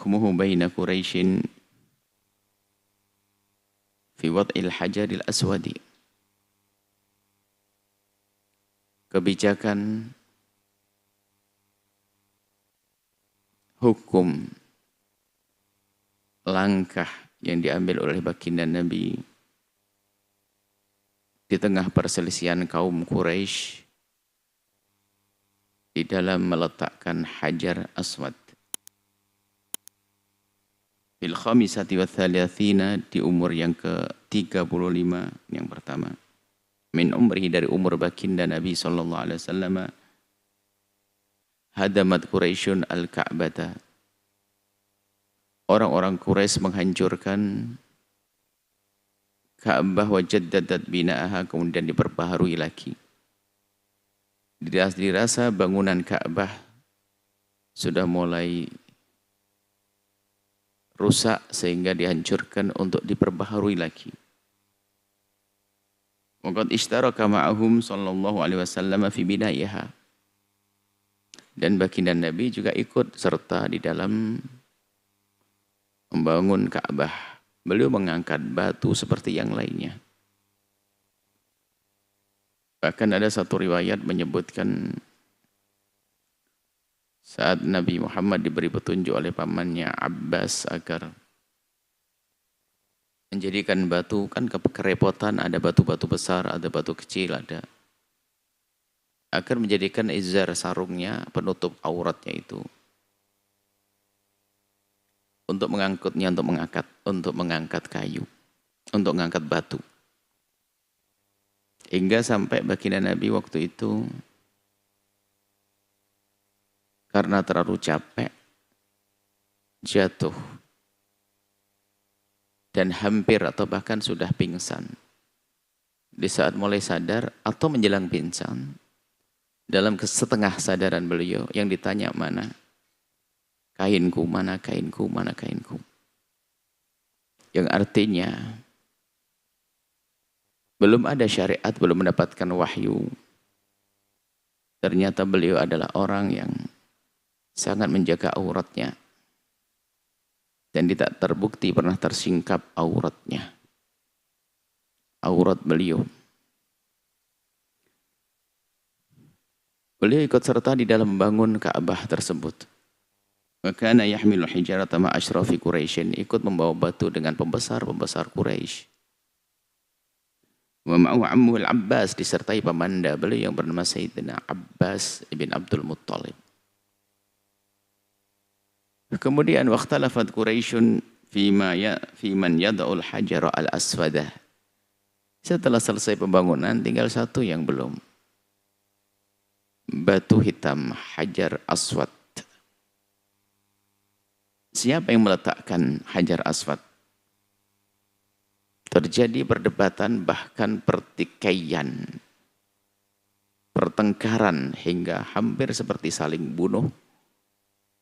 hukmuhu baina Quraisyin fi wad'il hajaril aswadi. Kebijakan hukum langkah yang diambil oleh baginda Nabi di tengah perselisihan kaum Quraisy di dalam meletakkan Hajar Aswad fil khamisati wa thalathina, di umur yang ke-35 yang pertama, min umri, dari umur baginda Nabi sallallahu alaihi wasallam, hadamat Quraisyun al-Ka'bata, orang-orang Quraisy menghancurkan Ka'bah, wa jaddadat bina'aha, kemudian diperbaharui lagi. Dirasa bangunan Ka'bah sudah mulai rusak sehingga dihancurkan untuk diperbaharui lagi. Waqad ishtaraka ma'ahum sallallahu alaihi wasallam fi bina'iha, dan baginda Nabi juga ikut serta di dalam membangun Ka'bah. Beliau mengangkat batu seperti yang lainnya. Bahkan ada satu riwayat menyebutkan saat Nabi Muhammad diberi petunjuk oleh pamannya Abbas agar menjadikan batu, kan kerepotan, ada batu-batu besar, ada batu kecil, ada. Agar menjadikan izar, sarungnya, penutup auratnya itu, untuk mengangkutnya, untuk mengangkat kayu, untuk mengangkat batu. Hingga sampai baginda Nabi waktu itu karena terlalu capek jatuh dan hampir atau bahkan sudah pingsan. Di saat mulai sadar atau menjelang pingsan, dalam setengah sadaran beliau yang ditanya, mana kainku, mana kainku, mana kainku. Yang artinya belum ada syariat, belum mendapatkan wahyu. Ternyata beliau adalah orang yang sangat menjaga auratnya. Dan tidak terbukti pernah tersingkap auratnya. Aurat beliau. Beliau ikut serta di dalam membangun Ka'bah tersebut. Makana yahmilu hijarata ma asyrafi Quraisyin, ikut membawa batu dengan pembesar-pembesar Quraisy. Wa ma'u ammuhu al-Abbas, disertai pamanda beliau yang bernama Sayyidina Abbas ibn Abdul Muttalib. Kemudian waqtalafat Quraisyun fi man yad'ul hajar al-aswadah. Setelah selesai pembangunan, tinggal satu yang belum. Batu hitam, Hajar Aswad. Siapa yang meletakkan Hajar Aswad? Terjadi perdebatan, bahkan pertikaian, pertengkaran, hingga hampir seperti saling bunuh.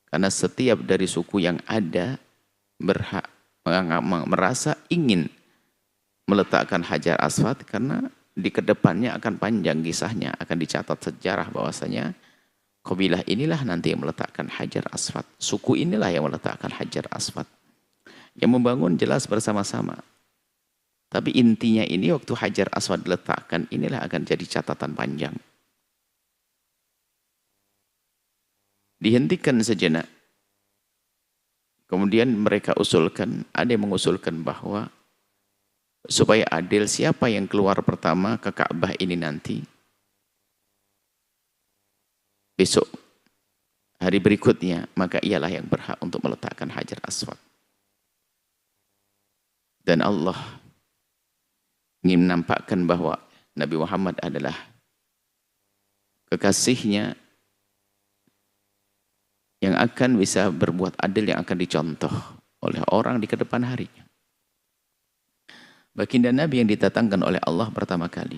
Karena setiap dari suku yang ada merasa ingin meletakkan Hajar Aswad, karena di kedepannya akan panjang kisahnya, akan dicatat sejarah bahwasanya kabilah inilah nanti yang meletakkan Hajar Aswad. Suku inilah yang meletakkan Hajar Aswad. Yang membangun jelas bersama-sama. Tapi intinya ini waktu Hajar Aswad diletakkan, inilah akan jadi catatan panjang. Dihentikan sejenak. Kemudian mereka usulkan, ada yang mengusulkan bahwa supaya adil, siapa yang keluar pertama ke Ka'bah ini nanti, besok, hari berikutnya, maka ialah yang berhak untuk meletakkan Hajar Aswad. Dan Allah ingin menampakkan bahwa Nabi Muhammad adalah kekasihnya yang akan bisa berbuat adil, yang akan dicontoh oleh orang di kedepan harinya. Baginda Nabi yang ditatangkan oleh Allah pertama kali.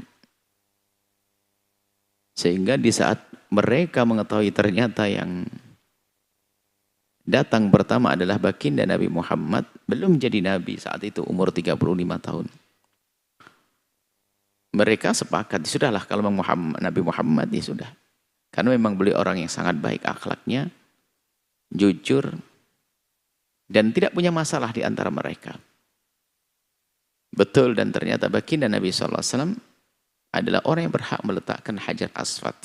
Sehingga di saat mereka mengetahui ternyata yang datang pertama adalah baginda Nabi Muhammad, belum jadi Nabi saat itu, umur 35 tahun. Mereka sepakat, sudahlah kalau Nabi Muhammad, ya sudah. Karena memang beliau orang yang sangat baik akhlaknya, jujur, dan tidak punya masalah di antara mereka. Betul, dan ternyata baginda Nabi SAW adalah orang yang berhak meletakkan Hajar Aswad.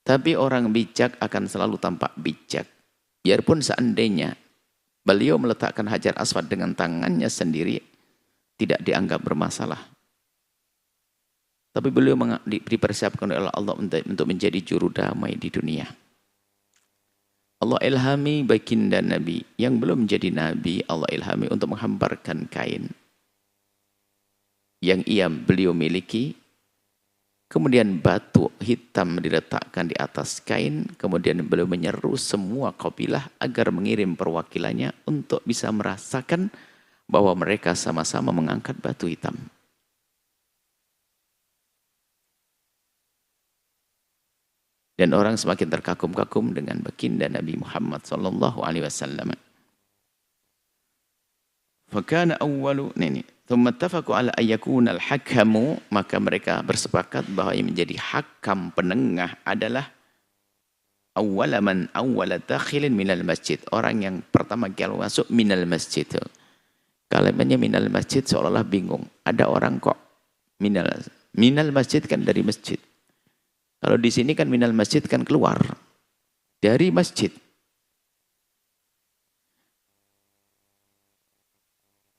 Tapi orang bijak akan selalu tampak bijak. Biarpun seandainya beliau meletakkan Hajar Aswad dengan tangannya sendiri, tidak dianggap bermasalah. Tapi beliau dipersiapkan oleh Allah untuk menjadi juru damai di dunia. Allah ilhami baginda Nabi yang belum menjadi Nabi, Allah ilhami untuk menghamparkan kain yang beliau miliki, kemudian batu hitam diletakkan di atas kain, kemudian beliau menyeru semua kabilah agar mengirim perwakilannya untuk bisa merasakan bahwa mereka sama-sama mengangkat batu hitam. Dan orang semakin terkagum-kagum dengan baginda Nabi Muhammad sallallahu alaihi wasallam. Fakana awwalu thumma ittafaqu ala ayyakuna al-hakamu, maka mereka bersepakat bahwa yang menjadi hakam penengah adalah awwala man awwala dakhilin minal masjid, orang yang pertama kali masuk minal masjid. Kalimatnya minal masjid seolah-olah bingung. Ada orang kok minal masjid kan dari masjid. Kalau di sini kan minal masjid kan keluar dari masjid.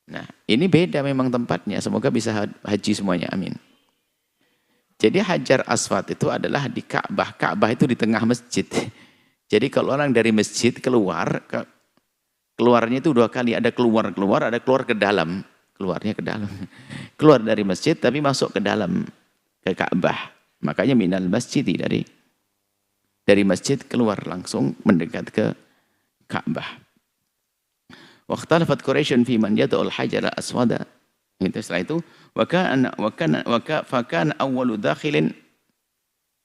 Nah, ini beda memang tempatnya. Semoga bisa haji semuanya. Amin. Jadi Hajar Aswad itu adalah di Ka'bah. Ka'bah itu di tengah masjid. Jadi kalau orang dari masjid keluar, keluarnya itu dua kali. Ada keluar, ada keluar ke dalam. Keluarnya ke dalam. Keluar dari masjid tapi masuk ke dalam, ke Ka'bah. Makanya minal masjid, dari masjid keluar langsung mendekat ke Ka'bah. Waqtalafat Quraisyun fi man yad'ul hajar aswada. Itu setelah itu fakana awwalu dakhilin.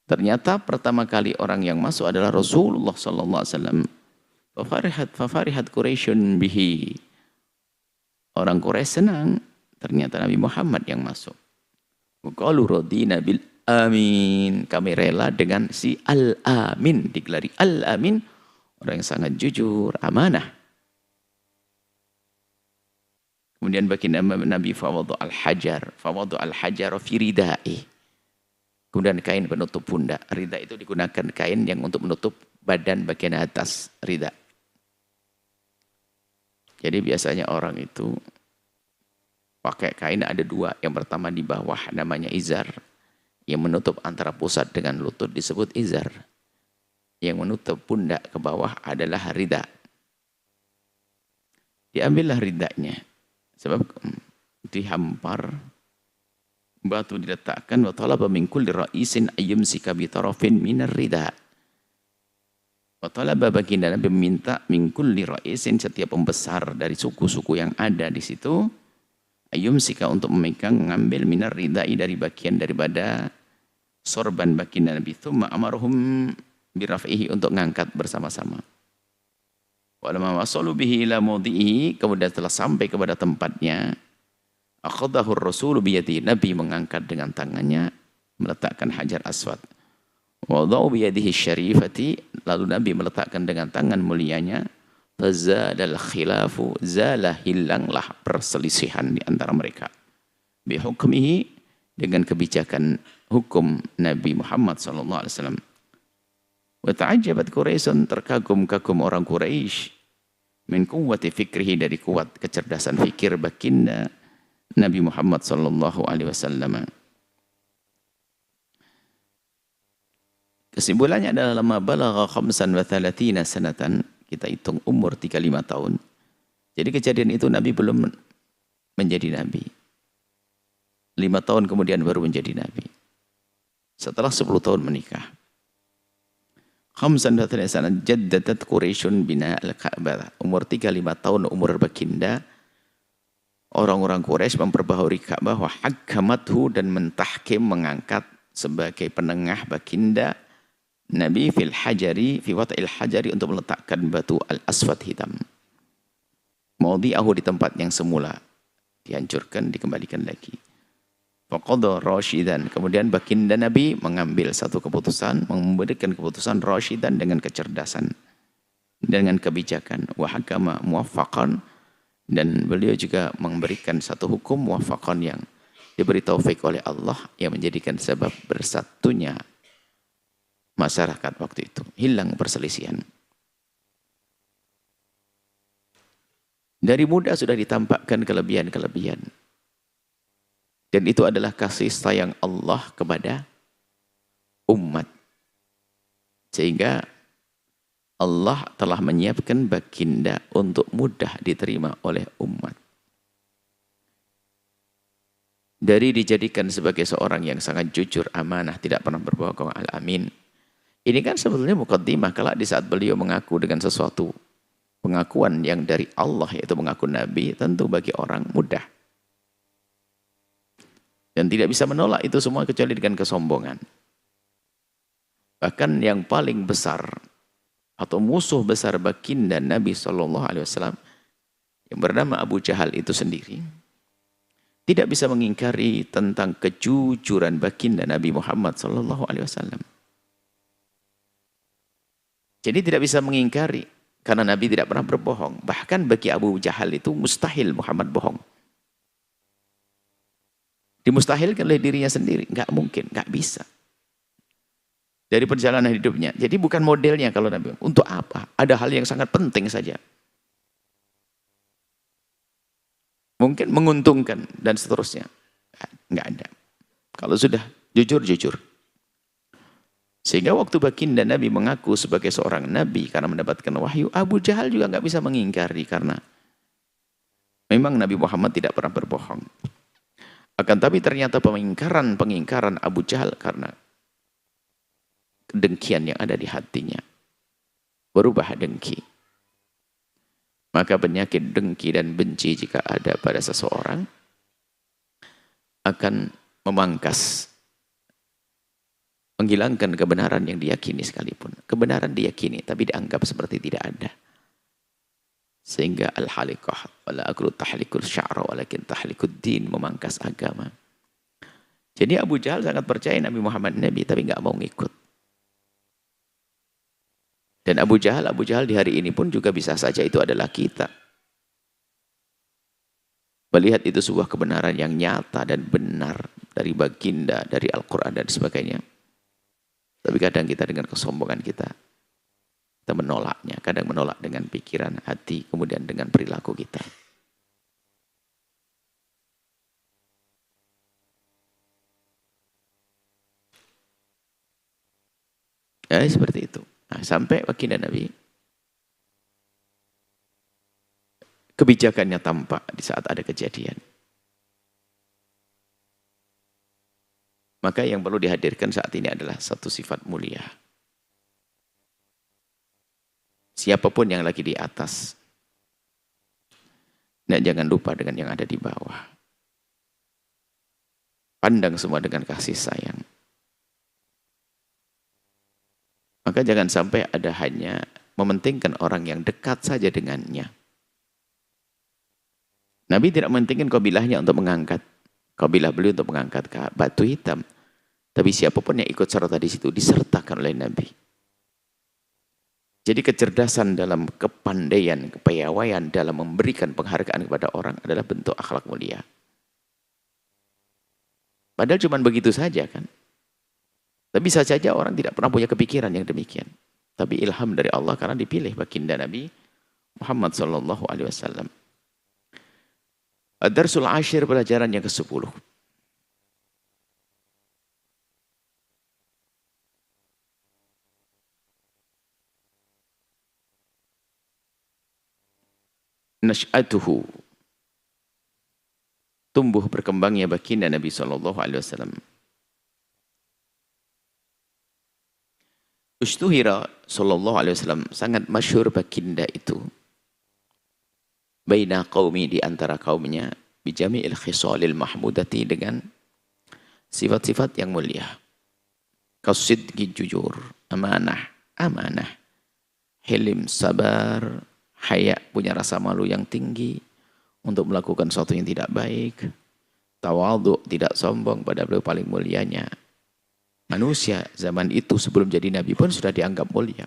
Ternyata pertama kali orang yang masuk adalah Rasulullah sallallahu alaihi wasallam. Fafarihat Quraisyun bihi. Orang Quraisy senang ternyata Nabi Muhammad yang masuk. Qalu radina bil amin, kami rela dengan si Al-Amin, digelari Al-Amin, orang yang sangat jujur, amanah. Kemudian baginda Nabi fawadu al-hajar fi ridai. Kemudian kain penutup pundak. Rida itu digunakan kain yang untuk menutup badan bagian atas rida. Jadi biasanya orang itu pakai kain ada dua. Yang pertama di bawah namanya izar, yang menutup antara pusat dengan lutut disebut izar. Yang menutup pundak ke bawah adalah rida. Diambillah ridanya. Sebab dihampar, batu diletakkan, wa talaba min kulli ra'isin ayyumsika bi tarafin minar rida. Wa talaba, baginda Nabi meminta min kulli ra'isin, setiap pembesar dari suku-suku yang ada di situ, ayyumsika, untuk memegang, mengambil minar ridai, dari bagian daripada sorban baginda Nabi. Thumma amaruhum biraf'ihi, untuk ngangkat bersama-sama. Walamma wasalu bihi ila mawdi'ihi, kemudian setelah sampai kepada tempatnya, akhadahur rasulu biyadi, Nabi mengangkat dengan tangannya, meletakkan Hajar Aswad. Wadau biyadihi syarifati, lalu Nabi meletakkan dengan tangan mulianya. Fazadal khilafu, zalah, hilanglah perselisihan di antara mereka. Bihukmihi, dengan kebijakan hukum Nabi Muhammad SAW. Wa ta'ajjabat Quraisyun, terkagum-kagum orang Quraisy, min quwwati fikrihi, dari kuat kecerdasan fikir baginda Nabi Muhammad SAW. Kesimpulannya adalah lama balagha 35 sanatan, kita hitung umur 35 tahun. Jadi kejadian itu Nabi belum menjadi Nabi. 5 tahun kemudian baru menjadi Nabi. Setelah 10 tahun menikah. 35 sanatan jaddadat Quraisyun bina al-Ka'bah. Umur 35 tahun umur baginda. Orang-orang Quraisy memperbaharui Ka'bah, wa hakamathu, dan mentahkim, mengangkat sebagai penengah baginda Nabi fil hajari, fi wata'il hajari, untuk meletakkan batu al-aswad hitam. Mawdi'ahu, di tempat yang semula. Dihancurkan, dikembalikan lagi. Faqadha rasyidan, kemudian baginda Nabi mengambil satu keputusan, memberikan keputusan rasyidan dengan kecerdasan. dengan kebijakan, wa hakama muwaffaqan, dan beliau juga memberikan satu hukum muwaffaqan yang diberi taufik oleh Allah yang menjadikan sebab bersatunya masyarakat waktu itu, hilang perselisihan. Dari muda sudah ditampakkan kelebihan-kelebihan. Dan itu adalah kasih sayang Allah kepada umat. Sehingga Allah telah menyiapkan baginda untuk mudah diterima oleh umat. Dari dijadikan sebagai seorang yang sangat jujur, amanah, tidak pernah berbohong, al-amin. Ini kan sebetulnya mukaddimah kalau di saat beliau mengaku dengan sesuatu pengakuan yang dari Allah, yaitu mengaku Nabi, tentu bagi orang mudah. Dan tidak bisa menolak itu semua kecuali dengan kesombongan. Bahkan yang paling besar atau musuh besar baginda Nabi SAW yang bernama Abu Jahal itu sendiri tidak bisa mengingkari tentang kejujuran baginda Nabi Muhammad SAW. Jadi tidak bisa mengingkari karena Nabi tidak pernah berbohong. Bahkan bagi Abu Jahal itu mustahil Muhammad bohong. Dimustahilkan oleh dirinya sendiri. Nggak mungkin, nggak bisa. Dari perjalanan hidupnya. Jadi bukan modelnya kalau Nabi. Untuk apa? Ada hal yang sangat penting saja. Mungkin menguntungkan dan seterusnya. Nggak ada. Kalau sudah jujur, jujur. Sehingga waktu baginda Nabi mengaku sebagai seorang Nabi karena mendapatkan wahyu, Abu Jahal juga nggak bisa mengingkari karena memang Nabi Muhammad tidak pernah berbohong. Akan tapi ternyata pengingkaran Abu Jahal karena kedengkian yang ada di hatinya. Berubah dengki. Maka penyakit dengki dan benci jika ada pada seseorang akan memangkas, menghilangkan kebenaran yang diyakini sekalipun. Kebenaran diyakini, tapi dianggap seperti tidak ada. Sehingga al-halikah, wala aklu tahlikul sya'ra, walakin tahlikud din, memangkas agama. Jadi Abu Jahal sangat percaya Nabi Muhammad Nabi, tapi nggak mau ngikut. Dan Abu Jahal di hari ini pun juga bisa saja itu adalah kita. Melihat itu sebuah kebenaran yang nyata dan benar dari baginda, dari Al-Quran dan sebagainya. Tapi kadang kita dengan kesombongan kita menolaknya. Kadang menolak dengan pikiran, hati, kemudian dengan perilaku kita. Ya, seperti itu. Nah, sampai baginda Nabi, kebijakannya tampak di saat ada kejadian. Maka yang perlu dihadirkan saat ini adalah satu sifat mulia. Siapapun yang lagi di atas, nah, jangan lupa dengan yang ada di bawah. Pandang semua dengan kasih sayang. Maka jangan sampai ada hanya mementingkan orang yang dekat saja dengannya. Nabi tidak mementingkan kabilahnya untuk mengangkat, kabilah beliau untuk mengangkat ke batu hitam. Tapi siapapun yang ikut serta di situ disertakan oleh Nabi. Jadi kecerdasan dalam kepandaian, kepiawaian dalam memberikan penghargaan kepada orang adalah bentuk akhlak mulia. Padahal cuma begitu saja kan. Tapi bisa saja orang tidak pernah punya kepikiran yang demikian. Tapi ilham dari Allah karena dipilih baginda Nabi Muhammad SAW. Ad-Darsul Ashir, pelajaran yang ke-10. Nash'atuhu, tumbuh berkembangnya baginda Nabi SAW. Ustuhira SAW, sangat masyhur baginda itu. Baina qaumi, di antara kaumnya, bijami'il khisalil mahmudati, dengan sifat-sifat yang mulia. Kasidqi, jujur, amanah, hilim, sabar, haya, punya rasa malu yang tinggi untuk melakukan sesuatu yang tidak baik, tawadhu, tidak sombong, pada beliau paling mulianya. Manusia zaman itu sebelum jadi nabi pun sudah dianggap mulia.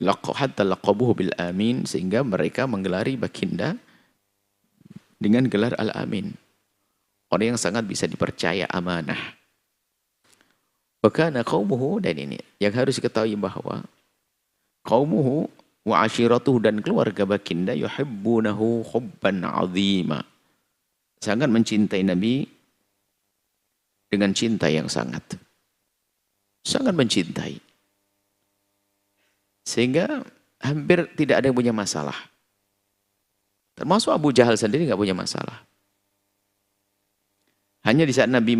hatta laqabuhu bil amin, sehingga mereka menggelari baginda dengan gelar al-amin. Orang yang sangat bisa dipercaya, amanah. Wakana qaumuhu, dan ini yang harus diketahui bahwa qaumuhu wa ashiratuhu, dan keluarga baginda, yuhibbunahu hubban azima, sangat mencintai Nabi dengan cinta yang sangat mencintai, sehingga hampir tidak ada yang punya masalah. Termasuk Abu Jahal sendiri nggak punya masalah. Hanya di saat Nabi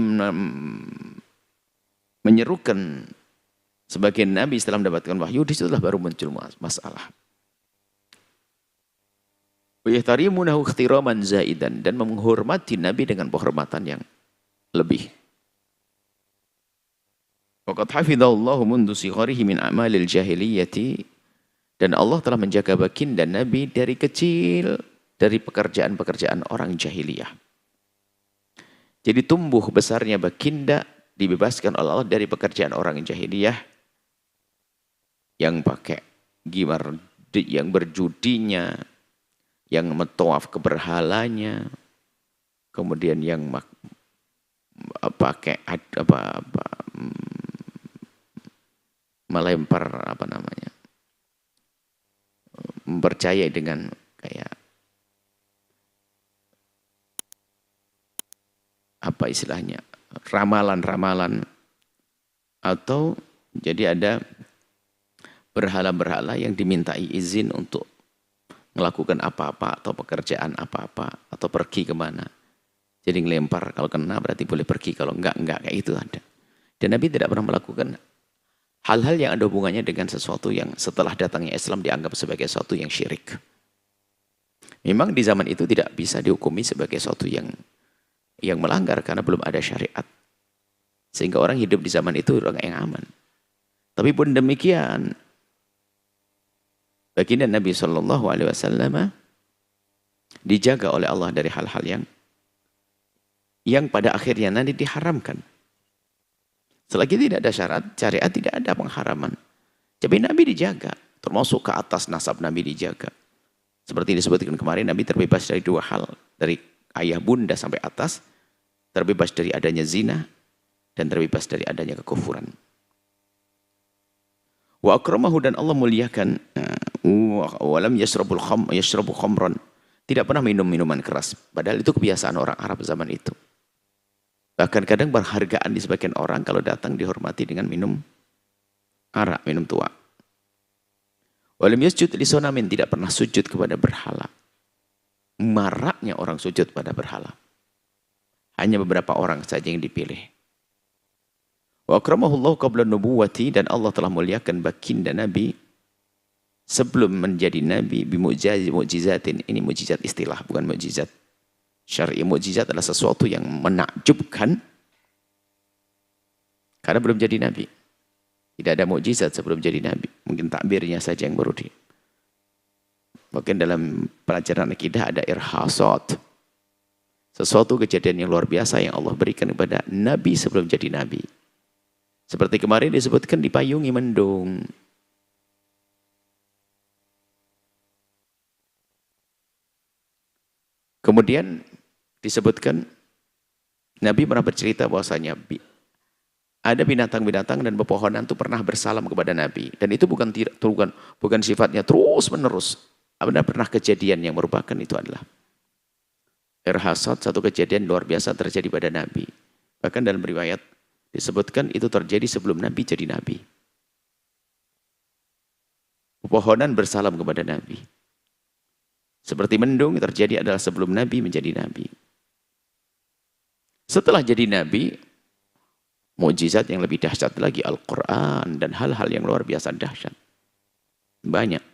menyerukan sebagian Nabi setelah mendapatkan wahyu, disitulah baru muncul masalah. Yahtarimunahu ikhtiraman zaidan, dan menghormati Nabi dengan penghormatan yang lebih. Waqad hafidhallahu mundu sigharihi min a'malil jahiliyati, dan Allah telah menjaga baginda Nabi dari kecil dari pekerjaan-pekerjaan orang jahiliyah. Jadi tumbuh besarnya baginda dibebaskan oleh Allah dari pekerjaan orang jahiliyah yang pakai gimar, yang berjudinya, yang metawaf ke berhalanya, kemudian yang pakai melempar mempercayai dengan kayak apa istilahnya, ramalan-ramalan, atau jadi ada berhala-berhala yang dimintai izin untuk melakukan apa-apa atau pekerjaan apa-apa atau pergi kemana. Jadi ngelempar, kalau kena berarti boleh pergi, kalau enggak kayak itu ada. Dan Nabi tidak pernah melakukan hal-hal yang ada hubungannya dengan sesuatu yang setelah datangnya Islam dianggap sebagai sesuatu yang syirik. Memang di zaman itu tidak bisa dihukumi sebagai sesuatu yang melanggar karena belum ada syariat. Sehingga orang hidup di zaman itu orang yang aman. Tapi pun demikian, baginda Nabi SAW dijaga oleh Allah dari hal-hal yang pada akhirnya nanti diharamkan. Selagi tidak ada syarat, syariat, tidak ada pengharaman. Tapi Nabi dijaga, termasuk ke atas nasab Nabi dijaga. Seperti disebutkan kemarin, Nabi terbebas dari dua hal, dari ayah bunda sampai atas, terbebas dari adanya zina, dan terbebas dari adanya kekufuran. Wa akramahu, dan Allah muliakan, walam yashrabu khamran, tidak pernah minum minuman keras, padahal itu kebiasaan orang Arab zaman itu. Bahkan kadang berhargaan di sebagian orang kalau datang dihormati dengan minum arak, minum tua. Walam yasjud li sonamin, tidak pernah sujud kepada berhala. Maraknya orang sujud pada berhala. Hanya beberapa orang saja yang dipilih. Wa akramahullahu qabla nubuwati, dan Allah telah muliakan baginda Nabi sebelum menjadi Nabi bimu'jizatin. Ini mukjizat istilah, bukan mukjizat syar'i. Mukjizat adalah sesuatu yang menakjubkan karena belum jadi Nabi. Tidak ada mukjizat sebelum jadi Nabi. Mungkin takbirnya saja yang baru Mungkin dalam pelajaran akidah ada irhasat. Sesuatu kejadian yang luar biasa yang Allah berikan kepada Nabi sebelum jadi Nabi. Seperti kemarin disebutkan dipayungi mendung. Kemudian disebutkan Nabi pernah bercerita bahwasanya ada binatang-binatang dan pepohonan itu pernah bersalam kepada Nabi, dan itu bukan sifatnya terus menerus. Ada pernah kejadian yang merupakan itu adalah irhasat, satu kejadian luar biasa terjadi pada Nabi. Bahkan dalam riwayat disebutkan itu terjadi sebelum Nabi jadi Nabi. Pepohonan bersalam kepada Nabi. Seperti mendung terjadi adalah sebelum Nabi menjadi Nabi. Setelah jadi Nabi, mukjizat yang lebih dahsyat lagi Al-Quran dan hal-hal yang luar biasa dahsyat. Banyak.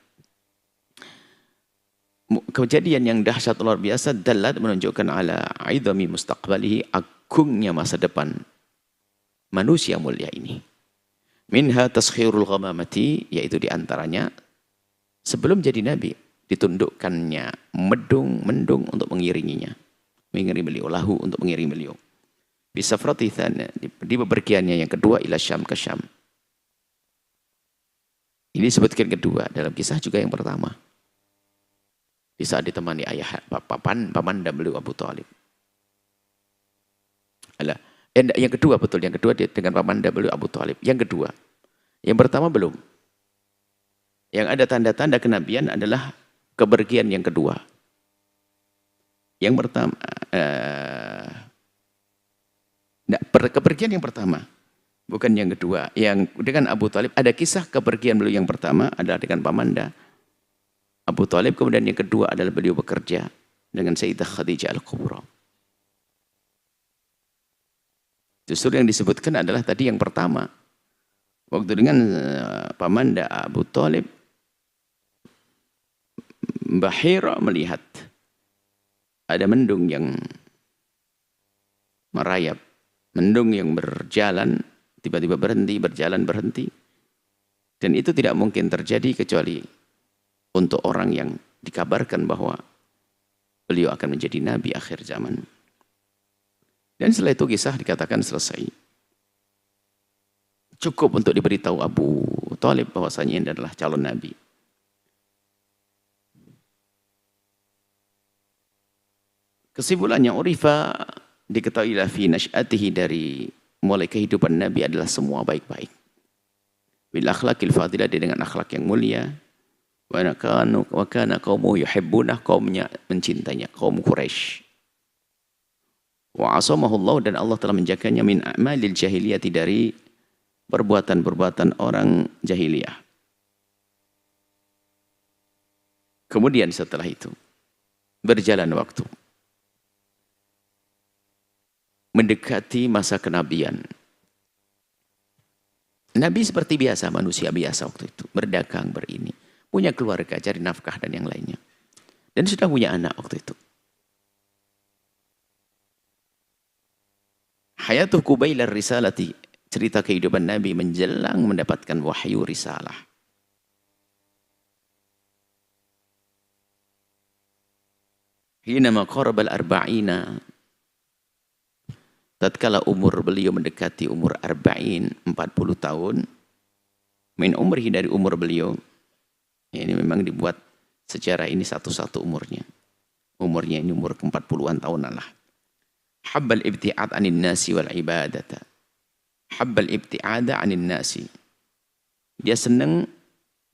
Kejadian yang dahsyat luar biasa dalat menunjukkan ala aidami mustaqbalihi, agungnya masa depan manusia mulia ini. Minha taskhirul ghamamati, yaitu diantaranya sebelum jadi Nabi ditundukkannya mendung untuk mengiringinya, mengiringi beliau, lahu untuk mengiringi beliau. Bisafrati tsani, di bepergiannya yang kedua ila Syam, ke Syam. Ini disebutkan kedua, dalam kisah juga yang pertama. Di saat ditemani ayah pamanda beliau Abu Thalib. Yang kedua betul, yang kedua dengan pamanda beliau Abu Thalib. Yang kedua, yang pertama belum. Yang ada tanda-tanda kenabian adalah kepergian yang kedua. Yang pertama, kepergian yang pertama, bukan yang kedua. Yang dengan Abu Thalib, ada kisah kepergian beliau yang pertama adalah dengan pamanda Abu Thalib, kemudian yang kedua adalah beliau bekerja dengan Sayyidah Khadijah Al-Kubra. Justru yang disebutkan adalah tadi yang pertama. Waktu dengan pamanda Abu Thalib, Mbah Hira melihat ada mendung yang merayap, mendung yang berjalan, tiba-tiba berhenti, berjalan berhenti. Dan itu tidak mungkin terjadi kecuali untuk orang yang dikabarkan bahwa beliau akan menjadi nabi akhir zaman. Dan setelah itu kisah dikatakan selesai. Cukup untuk diberitahu Abu Thalib bahwasanya ini adalah calon nabi. Kesimpulannya, urifa diketahuilah fi nasyatihi, dari mulai kehidupan Nabi adalah semua baik-baik. Bil akhlaqil fadilah, dengan akhlak yang mulia. Wa kana qaumuhu yuhibbunah, kaumnya mencintainya, kaum Quraisy. Wa asamahullah, dan Allah telah menjaganya min a'malil jahiliyati, dari perbuatan-perbuatan orang jahiliyah. Kemudian setelah itu berjalan waktu, mendekati masa kenabian. Nabi seperti biasa, manusia biasa waktu itu, berdagang, berini, punya keluarga, cari nafkah dan yang lainnya. Dan sudah punya anak waktu itu. Hayatuh qubailar risalati, cerita kehidupan Nabi menjelang mendapatkan wahyu risalah. Hina maqarabal arba'ina, tatkala umur beliau mendekati umur arba'in, 40 tahun, min umrihi, dari umur beliau. Ini memang dibuat secara ini satu-satu umurnya. Umurnya ini umur ke-40-an tahunan lah. Habbal ibti'ad anin nasi wal ibadata. Habbal ibti'ada anin nasi. Dia senang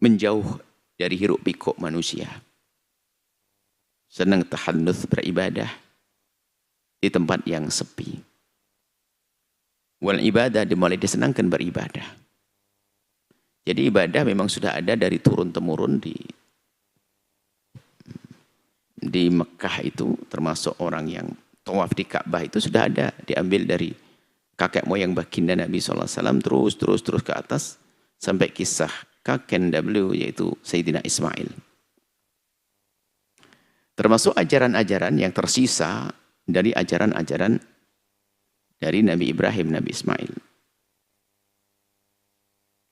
menjauh dari hiruk pikuk manusia. Senang tahannuth, beribadah di tempat yang sepi. Wal ibadah, dimulai disenangkan beribadah. Jadi ibadah memang sudah ada dari turun-temurun di Mekah itu, termasuk orang yang tawaf di Ka'bah itu sudah ada, diambil dari kakek moyang baginda Nabi SAW, terus ke atas sampai kisah kakek beliau, yaitu Sayyidina Ismail. Termasuk ajaran-ajaran yang tersisa dari ajaran-ajaran dari Nabi Ibrahim, Nabi Ismail.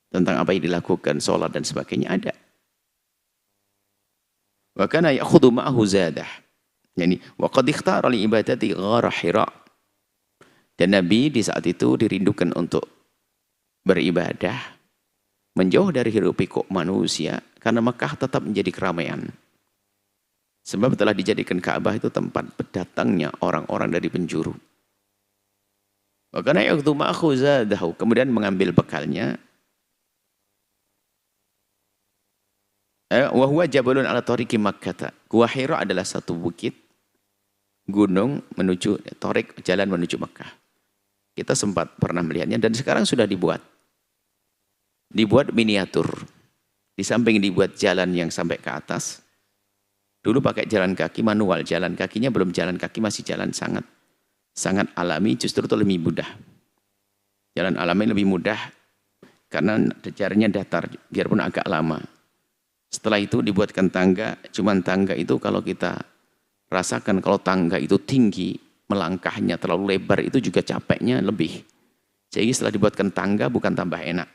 Tentang apa yang dilakukan, sholat dan sebagainya ada. Wa kana ya'khudhu ma'ahu zadah. Yani wa qad ikhtara li ibadati ghara Hira. Dan Nabi di saat itu dirindukan untuk beribadah menjauh dari hiruk pikuk manusia, karena Mekah tetap menjadi keramaian. Sebab telah dijadikan Ka'bah itu tempat berdatangnya orang-orang dari penjuru. Wa kana ya'khudhu ma'ahu zadahu, kemudian mengambil bekalnya. Wa huwa jabalun ala tariqi Makkah. Gua Hira adalah satu bukit, gunung menuju Tariq, jalan menuju Makkah. Kita sempat pernah melihatnya dan sekarang sudah dibuat. Dibuat miniatur. Di samping dibuat jalan yang sampai ke atas. Dulu pakai jalan kaki manual, jalan kakinya belum jalan kaki, masih jalan sangat alami, justru itu lebih mudah. Jalan alami lebih mudah karena jalannya datar, biarpun agak lama. Setelah itu dibuatkan tangga, cuman tangga itu kalau kita rasakan, kalau tangga itu tinggi, melangkahnya terlalu lebar, itu juga capeknya lebih. Jadi setelah dibuatkan tangga bukan tambah enak.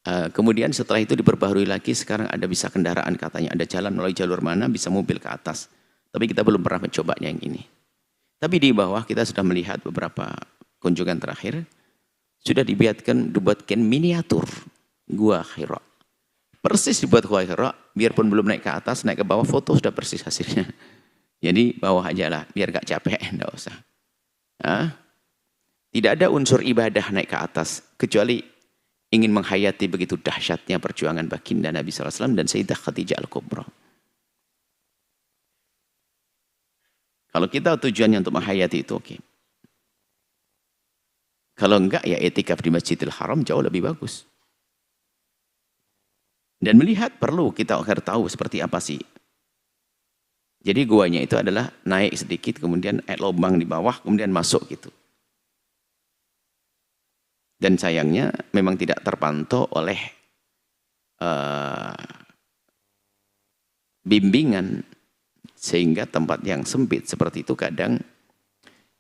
Kemudian setelah itu diperbaharui lagi, sekarang ada bisa kendaraan, katanya ada jalan melalui jalur mana, bisa mobil ke atas. Tapi kita belum pernah mencobanya yang ini. Tapi di bawah kita sudah melihat beberapa kunjungan terakhir, sudah dibuatkan miniatur. Gua Hira. Persis dibuat Gua Hira, biarpun belum naik ke atas, naik ke bawah, foto sudah persis hasilnya. Jadi bawah aja lah, biar gak capek, enggak usah. Hah? Tidak ada unsur ibadah naik ke atas, kecuali ingin menghayati begitu dahsyatnya perjuangan baginda Nabi SAW dan Sayyidah Khadijah Al-Kubra. Kalau kita tujuannya untuk menghayati itu oke. Kalau enggak ya etikaf di Masjidil Haram jauh lebih bagus. Dan melihat perlu kita agar tahu seperti apa sih. Jadi guanya itu adalah naik sedikit, kemudian lubang di bawah, kemudian masuk gitu. Dan sayangnya memang tidak terpantau oleh bimbingan, sehingga tempat yang sempit seperti itu kadang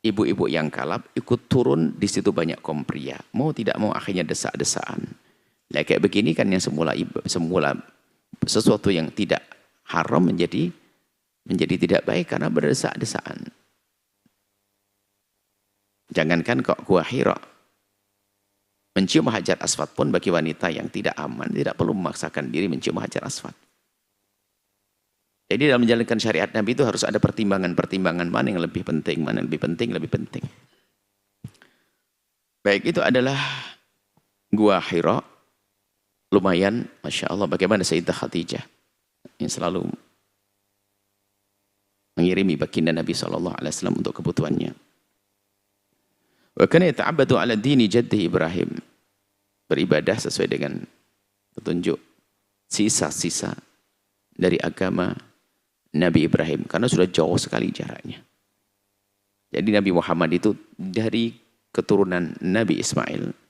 ibu-ibu yang kalap ikut turun, di situ banyak kaum pria. Mau tidak mau akhirnya desak-desaan. Nah, kayak begini kan yang semula sesuatu yang tidak haram menjadi tidak baik karena berdesak-desaan. Jangankan kok Gua Hira, mencium hajar aswad pun bagi wanita yang tidak aman tidak perlu memaksakan diri mencium hajar aswad. Jadi dalam menjalankan syariat Nabi itu harus ada pertimbangan-pertimbangan, mana yang lebih penting, mana yang lebih penting, lebih penting. Baik, itu adalah Gua Hira. Lumayan, Masya Allah, bagaimana Sayyidah Khadijah yang selalu mengirimi baginda Nabi SAW untuk kebutuhannya. Wa kana yata'abbadu ala dini jaddi Ibrahim. Beribadah sesuai dengan petunjuk sisa-sisa dari agama Nabi Ibrahim. Karena sudah jauh sekali jaraknya. Jadi Nabi Muhammad itu dari keturunan Nabi Ismail.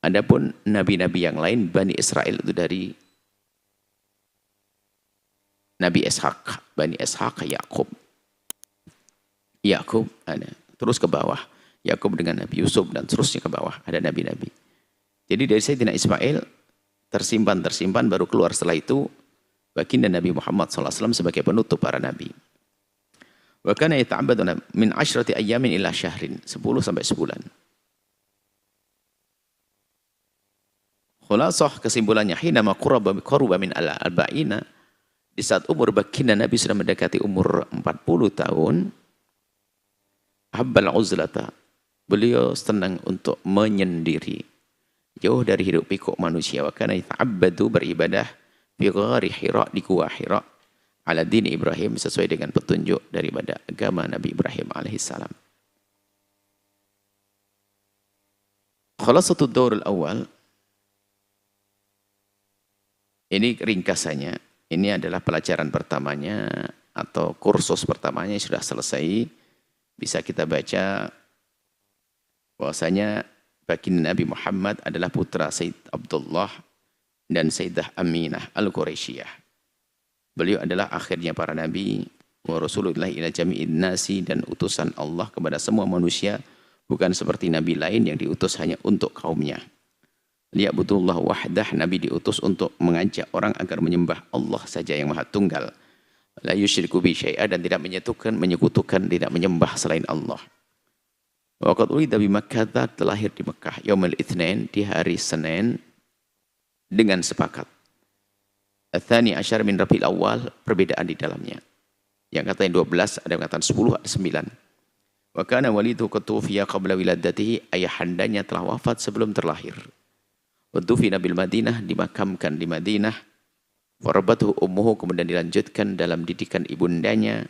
Adapun nabi-nabi yang lain, Bani Israel itu dari Nabi Ishak, Bani Ishak, Yakub. Yakub ada, terus ke bawah. Yakub dengan Nabi Yusuf dan terusnya ke bawah, ada nabi-nabi. Jadi dari Sayyidina Ismail tersimpan baru keluar setelah itu baginda Nabi Muhammad SAW sebagai penutup para nabi. Wa kana yata'abbadu min 10 ayyamin ila syahrin, 10 sampai sebulan. Khulasah kesimpulannya, hinama qurba min al-arba'ina, di saat umur baginda Nabi sudah mendekati umur 40 tahun, habbal uzlata, beliau senang untuk menyendiri, jauh dari hiruk pikuk manusia. Wa kana yata'abbadu, beribadah fi ghari Hira, di Gua Hira, ala dini Ibrahim, sesuai dengan petunjuk daripada agama Nabi Ibrahim alaihissalam. Khulasatud daurul awal, ini ringkasannya, ini adalah pelajaran pertamanya atau kursus pertamanya sudah selesai. Bisa kita baca bahwasanya baginda Nabi Muhammad adalah putra Sayyid Abdullah dan Sayyidah Aminah Al-Quraisyiyah. Beliau adalah akhirnya para nabi, wa rasulullah ila jami'in nasi, dan utusan Allah kepada semua manusia, bukan seperti nabi lain yang diutus hanya untuk kaumnya. Liya'budullah wahdah, Nabi diutus untuk mengajak orang agar menyembah Allah saja yang Maha Tunggal. La yusyriku bi syai'a, dan tidak menyekutukan, tidak menyembah selain Allah. Wa qad ulida bi Makkah, terlahir di Mekah, yaumul Itsnain, di hari Senin, dengan sepakat. Ats-tsani asyar min Rabiul Awwal, perbedaan di dalamnya. Yang katanya 12, ada yang katakan 10, ada 9. Wa kana walidu qad tuwfiya qabla wiladatihi, ayahandanya telah wafat sebelum terlahir. Wadufina bil Madinah, dimakamkan di Madinah. Warabathu ummuhu, kemudian dilanjutkan dalam didikan ibundanya.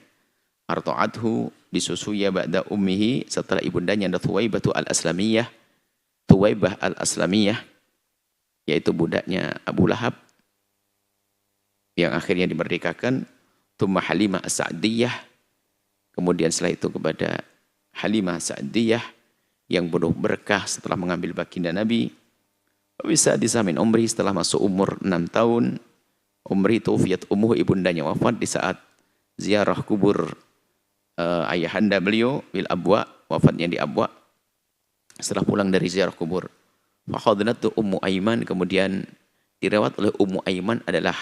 Arta'athu, disusui ba'da ummihi, setelah ibundanya, ada Thuwaibatu al-Aslamiyah. Thuwaibah al-Aslamiyah, yaitu budaknya Abu Lahab, yang akhirnya dimerdekakan. Thumma Halimah as-Sa'diyah, kemudian setelah itu kepada Halimah as-Sa'diyah, yang penuh berkah setelah mengambil baginda Nabi. Bisa disamin umri, setelah masuk umur 6 tahun, umri tuwfiyat umuh, ibundanya wafat di saat ziarah kubur ayahanda beliau, bil Abwa, wafatnya di Abwa. Setelah pulang dari ziarah kubur, fakhadnatu Ummu Aiman, kemudian dirawat oleh Ummu Aiman, adalah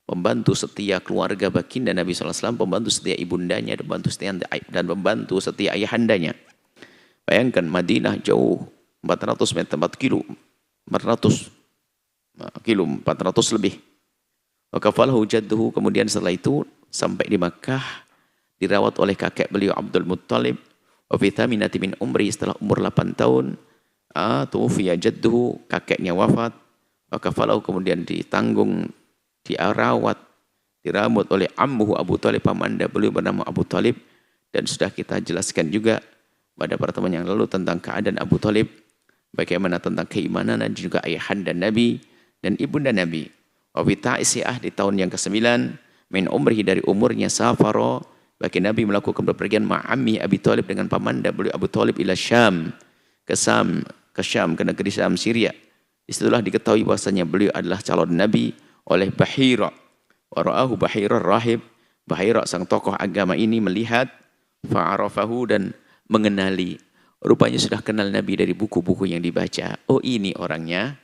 pembantu setia keluarga baginda Nabi SAW, pembantu setia ibundanya, dan pembantu setia ayahandanya. Bayangkan Madinah jauh 400 meter, 400 kilo 400 lebih. Wa kafalahu jadduhu, kemudian setelah itu sampai di Makkah dirawat oleh kakek beliau Abdul Muttalib. Wa fi thaminati min umri, setelah umur 8 tahun tuwfiya jadduhu, kakeknya wafat. Wa kafalahu, kemudian ditanggung, dirawat oleh ammuhu Abu Talib, pamanda beliau bernama Abu Talib. Dan sudah kita jelaskan juga pada pertemuan yang lalu tentang keadaan Abu Talib, bagaimana tentang keimanan dan juga ayahanda Nabi dan ibunda Nabi. Wa fi ta'isiah, di tahun yang ke-9 min umrihi, dari umurnya, safaro, bagi Nabi melakukan bepergian ma'ammi Abi Talib, dengan pamanda beliau Abu Talib, ila Syam, ke Syam, ke negeri Syam, Syria. Disitulah diketahui bahwasanya beliau adalah calon Nabi oleh Bahira. Wa ra'ahu Bahira rahib, Bahira sang tokoh agama ini melihat, fa'arafahu, dan mengenali. Rupanya sudah kenal Nabi dari buku-buku yang dibaca. Oh, ini orangnya.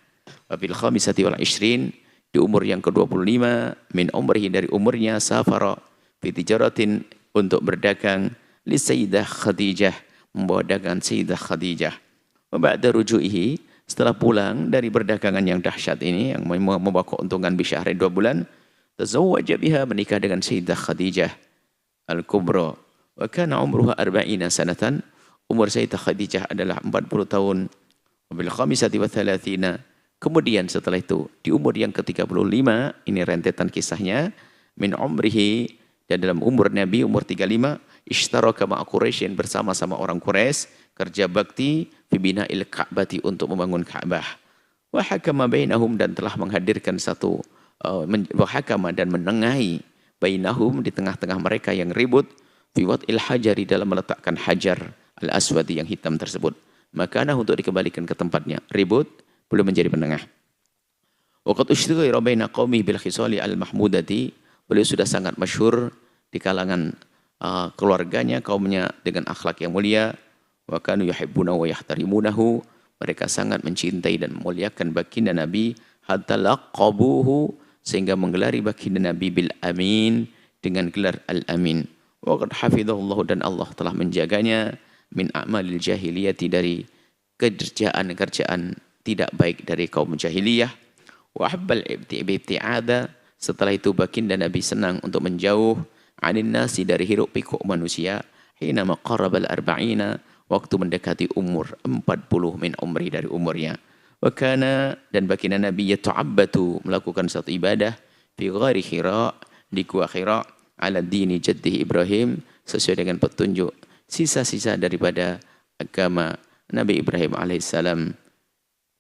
Wa bil khamisati wal 20, di umur yang ke-25 min umrihi, dari umurnya, safara fi tijaratin, untuk berdagang, li Sayyidah Khadijah, membawa dagangan Sayyidah Khadijah. Wa ba'da ruju'ihi, setelah pulang dari perdagangan yang dahsyat ini, yang membawa keuntungan bisyahrin 2 bulan, tazawwaja biha, menikah dengan Sayyidah Khadijah al-Kubra. Wa kana umruha 40 sanatan, umur Sayyidah Khadijah adalah 40 tahun. Wa bil khamisati wa 30, kemudian setelah itu di umur yang ke-35, ini rentetan kisahnya, min umrihi, dan dalam umur Nabi umur 35, ishtaraka ma'a Quraisyin, bersama-sama orang Quraisy, kerja bakti fi bina'il Ka'bati, untuk membangun Ka'bah. Wa hakama bainahum, dan telah menghadirkan satu wa hakama, dan menengahi, bainahum, di tengah-tengah mereka yang ribut, fi wat'il hajari, dalam meletakkan hajar al-aswadi, yang hitam tersebut. Makanah, untuk dikembalikan ke tempatnya. Ribut, belum menjadi penengah. Waqad ushtghira baina qaumi bil khisali al-mahmudati, beliau sudah sangat masyhur di kalangan keluarganya, kaumnya, dengan akhlak yang mulia. Wa kanu yuhibbuna wa yahtarimunahu, mereka sangat mencintai dan memuliakan baginda Nabi, hatta laqabuhu, sehingga menggelari baginda Nabi bil amin, dengan gelar al-amin. Wa qad hafizahullah, dan Allah telah menjaganya, min a'malil jahiliyati, dari kerjaan-kerjaan tidak baik dari kaum jahiliyah. Wa habbal ibti'ada, setelah itu baginda Nabi senang untuk menjauh, anin nasi, dari hiruk pikuk manusia, hina maqarrabal arba'ina, waktu mendekati umur 40 min umri, dari umurnya. Wa kana, dan baginda Nabi, yata'abbatu, melakukan satu ibadah, fi ghari Hira, di gua Hira, ala dini jaddih Ibrahim, sesuai dengan petunjuk sisa-sisa daripada agama Nabi Ibrahim alaihissalam.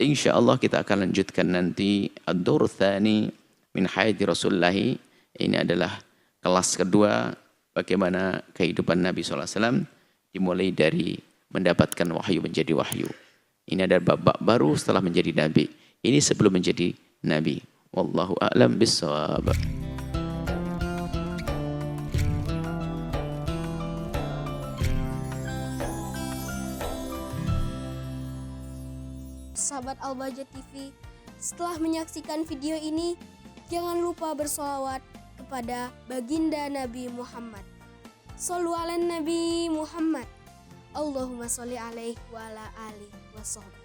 InsyaAllah kita akan lanjutkan nanti ad-dur tsani min hayati Rasulullah. Ini adalah kelas kedua, bagaimana kehidupan Nabi SAW, dimulai dari mendapatkan wahyu menjadi wahyu. Ini ada bab baru setelah menjadi Nabi. Ini sebelum menjadi Nabi. Wallahu a'lam bissawab. Sahabat Al-Bahjah TV, setelah menyaksikan video ini, jangan lupa bersolawat kepada baginda Nabi Muhammad. Shollu ala Nabi Muhammad. Allahumma sholli alaihi wa ala alihi wa sahbihi.